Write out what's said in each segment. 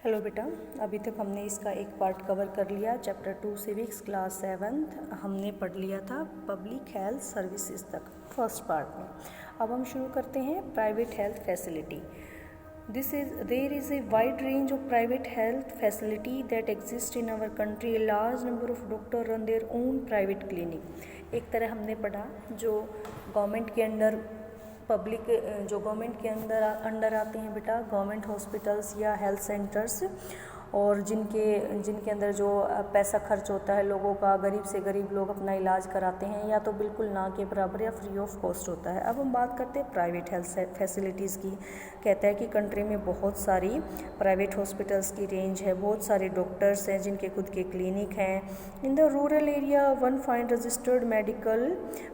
Hello बेटा, अभी तक हमने इसका एक पार्ट कवर कर लिया। चैप्टर 2 सिविक्स क्लास 7 हमने पढ़ लिया था पब्लिक हेल्थ सर्विसेज तक फर्स्ट पार्ट में। अब हम शुरू करते हैं private health facility. There is a wide range of private health facility that exist in our country. A large number of doctor run their own private clinic. एक तरह हमने पढ़ा जो गवर्नमेंट के अंडर जो गवर्नमेंट के अंडर आते हैं बेटा, गवर्नमेंट हॉस्पिटल्स या हेल्थ सेंटर्स, और जिनके अंदर जो पैसा खर्च होता है लोगों का, गरीब से गरीब लोग अपना इलाज कराते हैं या तो बिल्कुल ना के बराबर या फ्री ऑफ कॉस्ट होता है। अब हम बात करते हैं प्राइवेट हेल्थ फैसिलिटीज़ की। कहता है कि कंट्री में बहुत सारी प्राइवेट हॉस्पिटल्स की रेंज है, बहुत सारे डॉक्टर्स हैं जिनके खुद के क्लिनिक हैं। In the rural area one find registered medical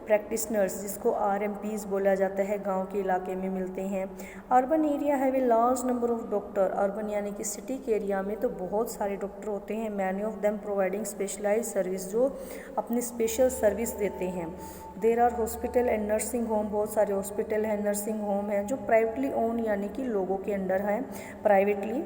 practitioners, जिसको RMPs बोला जाता है, गाँव के इलाके में मिलते हैं। Urban area have a large number of doctor. Urban यानी कि सिटी के एरिया में तो बहुत सारे डॉक्टर होते हैं। Many of them providing specialise service, जो अपनी स्पेशल सर्विस देते हैं। There are hospital and nursing home, बहुत सारे हॉस्पिटल हैं, नर्सिंग होम हैं जो प्राइवेटली ओन यानी कि लोगों के अंडर हैं privately.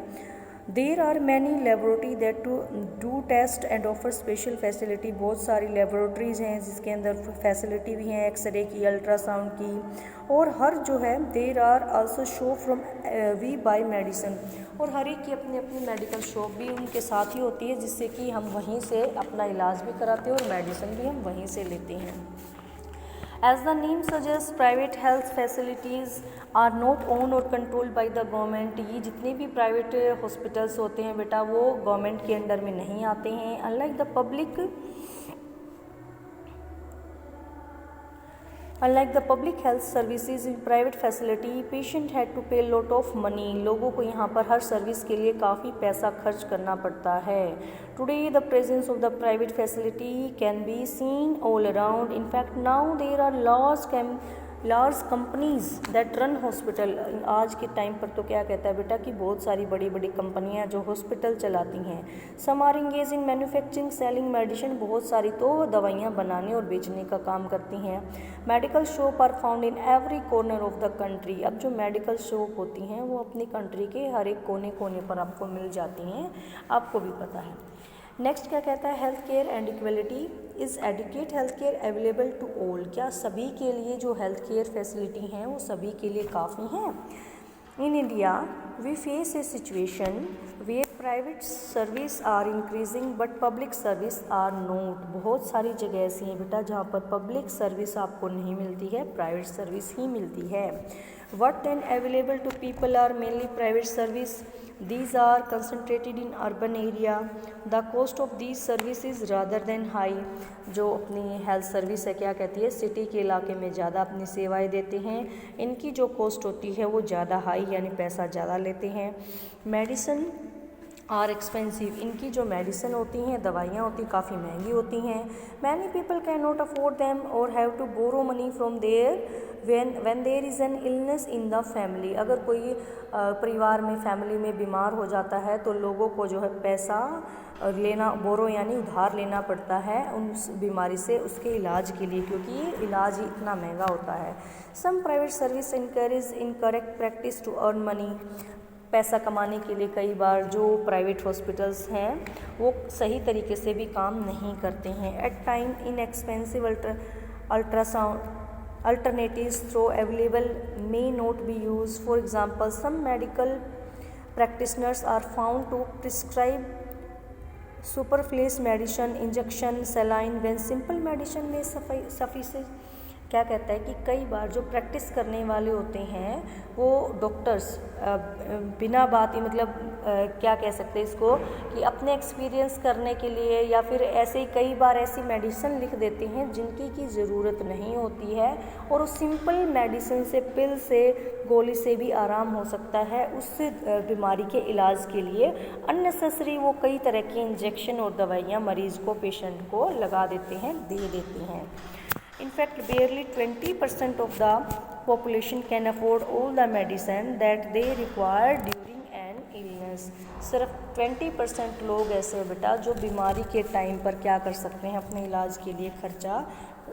There are many laboratory that to do test and offer special facility, बहुत सारी लेबोरेटरीज हैं जिसके अंदर फैसिलिटी भी हैं, एक्सरे की, अल्ट्रासाउंड की। और हर जो है there are also show from we buy medicine, और हर एक की अपनी अपनी मेडिकल शॉप भी उनके साथ ही होती है, जिससे कि हम वहीं से अपना इलाज भी कराते हैं और मेडिसिन भी हम वहीं से लेते हैं। As the name suggests, private health facilities are not owned or controlled by the government. ये जितने भी प्राइवेट हॉस्पिटल्स होते हैं बेटा वो गवर्नमेंट के अंडर में नहीं आते हैं। Unlike the public health services in private facility, patient had to pay lot of money. लोगों को यहाँ पर हर सर्विस के लिए काफ़ी पैसा खर्च करना पड़ता है। Today the presence of the private facility can be seen all around. In fact, now there are large companies that run hospital. आज के टाइम पर तो क्या कहता है बेटा कि बहुत सारी बड़ी बड़ी कंपनियां जो हॉस्पिटल चलाती हैं। Some are engaged in manufacturing, selling medicine, बहुत सारी तो दवाइयां बनाने और बेचने का काम करती हैं। Medical shop are found in every corner of the country. अब जो मेडिकल शॉप होती हैं वो अपनी कंट्री के हर एक कोने कोने पर आपको मिल जाती हैं, आपको भी पता है। नेक्स्ट क्या कहता है, health care and equality. Is adequate health care available to all, क्या सभी के लिए जो हेल्थ केयर फैसिलिटी हैं वो सभी के लिए काफ़ी हैं। In India we face a situation where private service are increasing but public service are not. बहुत सारी जगह ऐसी हैं बेटा जहाँ पर पब्लिक सर्विस आपको नहीं मिलती है, प्राइवेट सर्विस ही मिलती है। What then available to people are mainly private service. These are concentrated in urban area. The cost of these services rather than high. जो अपनी हेल्थ सर्विस है क्या कहती है, सिटी के इलाके में ज़्यादा अपनी सेवाएं देते हैं, इनकी जो कॉस्ट होती है वो ज़्यादा हाई यानी पैसा ज़्यादा लेते हैं। मेडिसिन आर एक्सपेंसिव, इनकी जो मेडिसिन होती हैं, दवाइयाँ होती काफ़ी महंगी होती हैं। Many people can not afford them और have to borrow money from there when there is an illness in the family. अगर कोई परिवार में, फैमिली में बीमार हो जाता है तो लोगों को जो है पैसा लेना, बोरो यानी उधार लेना पड़ता है उस बीमारी से, उसके इलाज के लिए, क्योंकि ये इलाज ही इतना महंगा होता है। Some private service encourage incorrect practice to earn money. पैसा कमाने के लिए कई बार जो प्राइवेट हॉस्पिटल्स हैं वो सही तरीके से भी काम नहीं करते हैं। At time inexpensive ultrasound alternatives through available may not be used. For example, some medical practitioners are found to prescribe superfluous medicine, injection, saline when simple medicine may sufficient. क्या कहता है कि कई बार जो प्रैक्टिस करने वाले होते हैं वो डॉक्टर्स बिना बात ही मतलब क्या कह सकते हैं इसको कि अपने एक्सपीरियंस करने के लिए या फिर ऐसे ही कई बार ऐसी मेडिसिन लिख देते हैं जिनकी की ज़रूरत नहीं होती है, और उस सिंपल मेडिसिन से, पिल से, गोली से भी आराम हो सकता है उस बीमारी के इलाज के लिए। अननेसेसरी वो कई तरह की इंजेक्शन और दवाइयाँ मरीज़ को, पेशेंट को लगा देते हैं, दे देते हैं। In fact, barely 20% of the population can afford all the medicine that they require during an illness. सिर्फ 20% लोग ऐसे हैं बेटा जो बीमारी के टाइम पर क्या कर सकते हैं, अपने इलाज के लिए खर्चा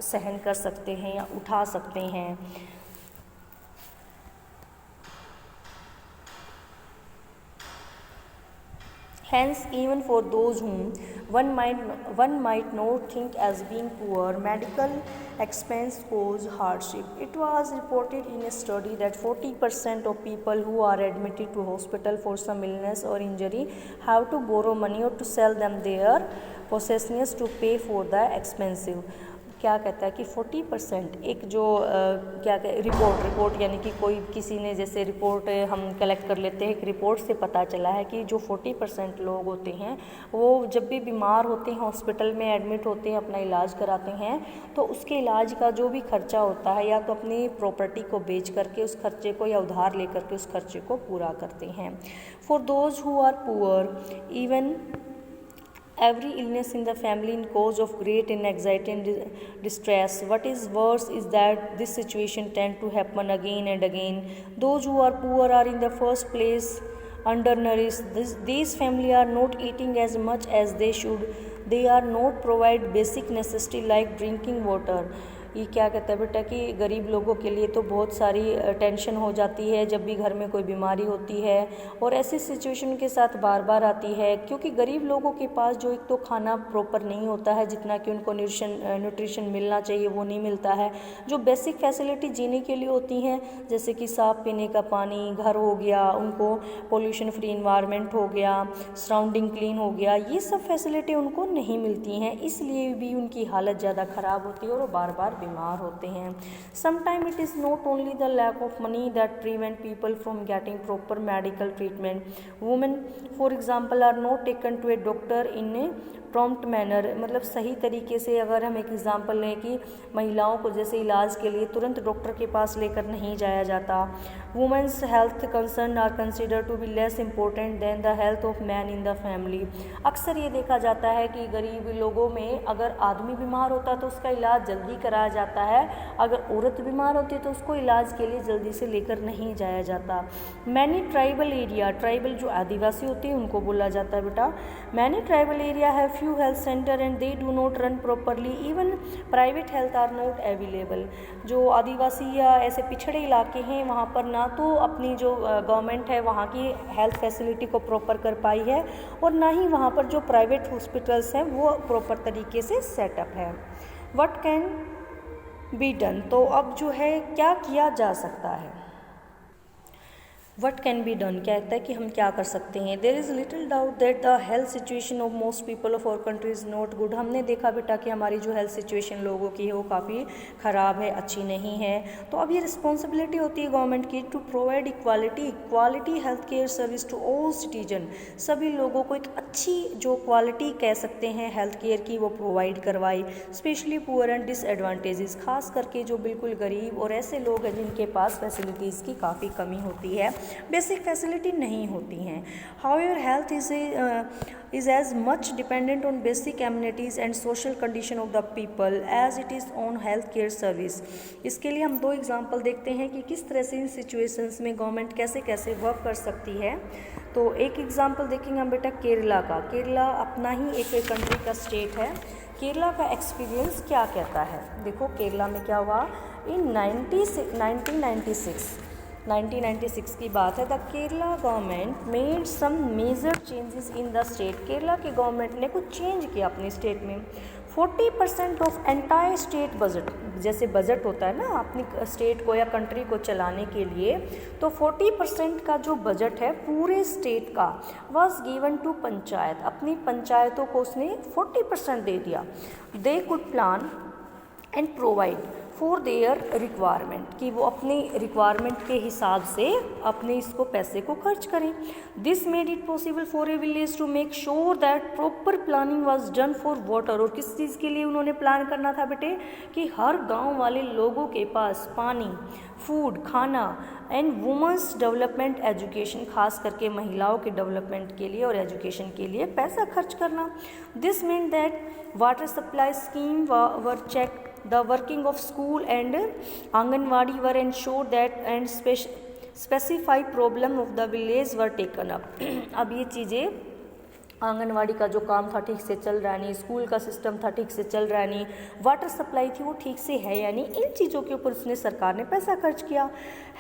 सहन कर सकते हैं या उठा सकते हैं। Hence, even for those whom one might not think as being poor, medical expense cause hardship. It was reported in a study that 40% of people who are admitted to hospital for some illness or injury have to borrow money or to sell them their possessions to pay for the expensive. क्या कहता है कि 40% एक जो क्या report यानी कि कोई किसी ने जैसे रिपोर्ट हम कलेक्ट कर लेते हैं, एक रिपोर्ट से पता चला है कि जो 40% लोग होते हैं वो जब भी बीमार होते हैं, हॉस्पिटल में एडमिट होते हैं, अपना इलाज कराते हैं, तो उसके इलाज का जो भी खर्चा होता है या तो अपनी प्रॉपर्टी को बेच करके उस खर्चे को या उधार ले करके उस खर्चे को पूरा करते हैं. For those who are poor, even every illness in the family in cause of great anxiety and distress. What is worse is that this situation tend to happen again and again. Those who are poor are in the first place undernourished. These families are not eating as much as they should. They are not provide basic necessity like drinking water. ये क्या कहता है बेटा कि गरीब लोगों के लिए तो बहुत सारी टेंशन हो जाती है जब भी घर में कोई बीमारी होती है, और ऐसी सिचुएशन के साथ बार बार आती है क्योंकि गरीब लोगों के पास जो एक तो खाना प्रॉपर नहीं होता है, जितना कि उनको न्यूट्रिशन मिलना चाहिए वो नहीं मिलता है. जो बेसिक फैसिलिटी जीने के लिए होती हैं जैसे कि साफ़ पीने का पानी, घर हो गया, उनको पोल्यूशन फ्री इन्वायरमेंट हो गया, सराउंडिंग क्लीन हो गया, ये सब फैसिलिटी उनको नहीं मिलती हैं, इसलिए भी उनकी हालत ज़्यादा ख़राब होती है और वो बार बार बीमार होते हैं. Sometime it is not only the lack of money that prevent people from getting proper medical treatment. Women for example are not taken to a doctor in a prompt manner. मतलब सही तरीके से अगर हम एक एग्जांपल लें कि महिलाओं को जैसे इलाज के लिए तुरंत डॉक्टर के पास लेकर नहीं जाया जाता. Women's health concern are consider to be less important than the health of man in the family. अक्सर ये देखा जाता है कि गरीब लोगों में अगर आदमी बीमार होता है तो उसका इलाज जल्दी कराया जाता है, अगर औरत बीमार होती है तो उसको इलाज के लिए जल्दी से लेकर नहीं जाया जाता. मैनी ट्राइबल एरिया, ट्राइबल जो आदिवासी होते हैं उनको बोला जाता है बेटा. Many tribal area have few health center and they do not run properly. Even private health are not available. जो आदिवासी या ऐसे पिछड़े इलाके हैं वहाँ पर ना तो अपनी जो गवर्नमेंट है वहाँ की हेल्थ फैसिलिटी को प्रॉपर कर पाई है और ना ही वहाँ पर जो प्राइवेट हॉस्पिटल्स हैं वो प्रॉपर तरीके से सेटअप है. What can be done? तो अब जो है क्या किया जा सकता है. वट कैन बी डन, क्या कहता है कि हम क्या कर सकते हैं. There is little doubt that the health situation of most people of our country is not good. हमने देखा बेटा कि हमारी जो हेल्थ सिचुएशन लोगों की है वो काफ़ी ख़राब है, अच्छी नहीं है. तो अब ये रिस्पॉन्सिबिलिटी होती है गवर्नमेंट की to provide quality health care service to all citizen. सभी लोगों को एक अच्छी जो क्वालिटी कह सकते हैं हेल्थ केयर की वो प्रोवाइड करवाई. स्पेशली पुअर एंड डिसएडवांटेजेस, खास करके जो बिल्कुल गरीब और ऐसे लोग हैं जिनके पास फैसिलिटीज़ की काफ़ी कमी होती है, बेसिक फैसिलिटी नहीं होती हैं. However health is as much dependent on basic amenities and social condition of the people as it is on health care service. इसके लिए हम दो एग्जांपल देखते हैं कि किस तरह से इन सिचुएशंस में गवर्नमेंट कैसे कैसे वर्क कर सकती है. तो एक एग्जांपल देखेंगे हम बेटा केरला का. केरला अपना ही एक कंट्री का स्टेट है. केरला का एक्सपीरियंस क्या कहता है. देखो केरला में क्या हुआ इन 1996 की बात है. The Kerala government made some major changes in the state. Kerala की गवर्नमेंट ने कुछ चेंज किया अपने स्टेट में. 40% ऑफ एंटायर स्टेट बजट, जैसे बजट होता है ना अपनी स्टेट को या कंट्री को चलाने के लिए, तो 40% का जो बजट है पूरे स्टेट का वाज गिवन टू पंचायत. अपनी पंचायतों को उसने 40% दे दिया. They could plan and provide for their requirement, कि वो अपने रिक्वायरमेंट के हिसाब से अपने इसको पैसे को खर्च करें. This made it possible for a village to make sure that proper planning was done for water. और किस चीज़ के लिए उन्होंने प्लान करना था बेटे कि हर गांव वाले लोगों के पास पानी, फूड, खाना एंड वुमेंस डेवलपमेंट, एजुकेशन, खास करके महिलाओं के डेवलपमेंट के लिए और एजुकेशन के लिए पैसा खर्च करना. This mean that water supply scheme were check, the working of school and Anganwadi were ensured that and specified problem of the village were taken up. अब ये चीज़ें आंगनवाड़ी का जो काम था ठीक से चल रहा नहीं, स्कूल का सिस्टम था ठीक से चल रहा नहीं, वाटर सप्लाई थी वो ठीक से है या नहीं, इन चीज़ों के ऊपर उसने सरकार ने पैसा खर्च किया।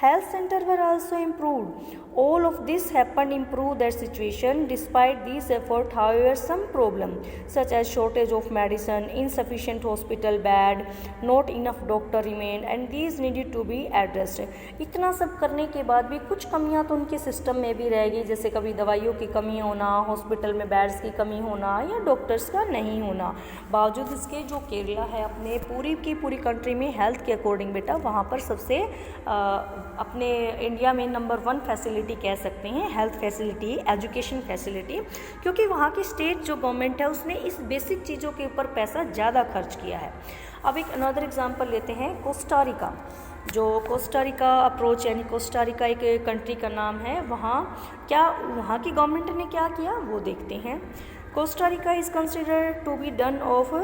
Health centre were also improved, all of this happened improve that situation despite this effort however some problem such as shortage of medicine, insufficient hospital bed, not enough doctor remain and these needed to be addressed. इतना सब करने के बाद भी कुछ कमियां तो उनके सिस्टम में भी रहेगी, जैसे कभी दवाइयों की कमी होना, हॉस्पिटल में बेड्स की कमी होना या डॉक्टर्स का नहीं होना। बावजूद इसके जो केरला है अपने पूरी की पूरी कंट्री में हेल्थ के अकॉर्डिंग बेटा वहाँ पर सबसे अपने इंडिया में नंबर 1 फैसिलिटी कह सकते हैं, हेल्थ फैसिलिटी, एजुकेशन फैसिलिटी, क्योंकि वहाँ की स्टेट जो गवर्नमेंट है उसने इस बेसिक चीज़ों के ऊपर पैसा ज़्यादा खर्च किया है। अब एक अनदर एग्जांपल लेते हैं, कोस्टारिका। जो कोस्टारिका अप्रोच यानी कोस्टारिका एक कंट्री का नाम है, वहाँ की गवर्नमेंट ने क्या किया वो देखते हैं। Costa Rica is considered to be one of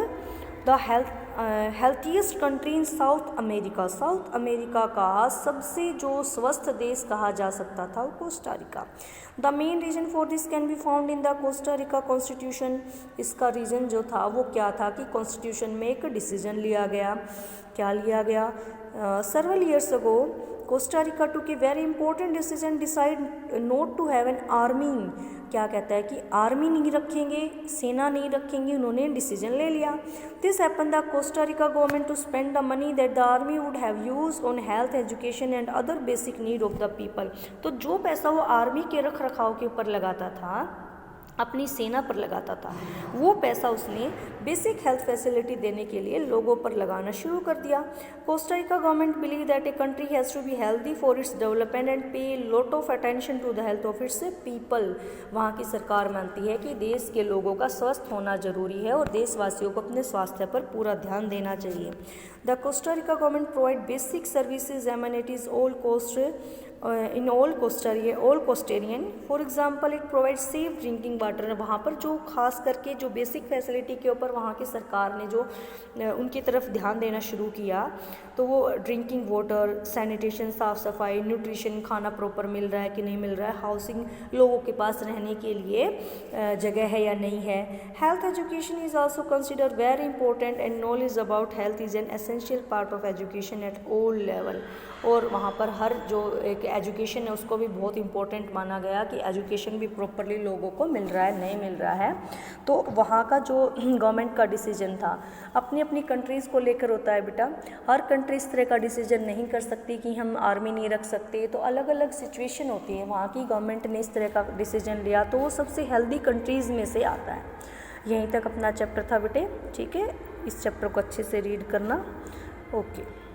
the healthiest country in South America. South America का सबसे जो स्वस्थ देश कहा जा सकता था वो Costa Rica. The main reason for this can be found in the Costa Rica constitution. इसका रीज़न जो था वो क्या था कि कॉन्स्टिट्यूशन में एक डिसीजन लिया गया। क्या लिया गया? several years ago Costa Rica took a very important decision, decide not to have an army. क्या कहता है कि आर्मी नहीं रखेंगे, सेना नहीं रखेंगे, उन्होंने डिसीजन ले लिया। This happen the Costa Rica government to spend the money that the army would have used on health, education and other basic need of the people. तो जो पैसा वो आर्मी के रख रखाव के ऊपर लगाता था, अपनी सेना पर लगाता था, वो पैसा उसने बेसिक हेल्थ फैसिलिटी देने के लिए लोगों पर लगाना शुरू कर दिया। Costa Rica government believe that a country has to be healthy for its development and pay lot of attention to the health of its people. वहाँ की सरकार मानती है कि देश के लोगों का स्वस्थ होना जरूरी है और देशवासियों को अपने स्वास्थ्य पर पूरा ध्यान देना चाहिए। The Costa Rica government provide basic services amenities all cost in all coastarian, for example it provides safe drinking water। वहाँ पर जो खास करके जो बेसिक फैसिलिटी के ऊपर वहाँ की सरकार ने जो उनकी तरफ ध्यान देना शुरू किया, तो वो ड्रिंकिंग वाटर, सैनिटेशन, साफ़ सफाई, न्यूट्रिशन, खाना प्रॉपर मिल रहा है कि नहीं मिल रहा है, हाउसिंग, लोगों के पास रहने के लिए जगह है या नहीं है। Health education is also consider very important and knowledge about health is an essential part of education at all level. और वहाँ पर हर जो एक एजुकेशन है उसको भी बहुत इंपॉर्टेंट माना गया कि एजुकेशन भी प्रॉपरली लोगों को मिल रहा है नहीं मिल रहा है। तो वहाँ का जो गवर्नमेंट का डिसीजन था, अपनी अपनी कंट्रीज़ को लेकर होता है बेटा। हर कंट्री इस तरह का डिसीजन नहीं कर सकती कि हम आर्मी नहीं रख सकते, तो अलग अलग सिचुएशन होती है। वहाँ की गवर्नमेंट ने इस तरह का डिसीजन लिया तो वो सबसे हेल्दी कंट्रीज़ में से आता है। यहीं तक अपना चैप्टर था बेटे, ठीक है। इस चैप्टर को अच्छे से रीड करना। ओके।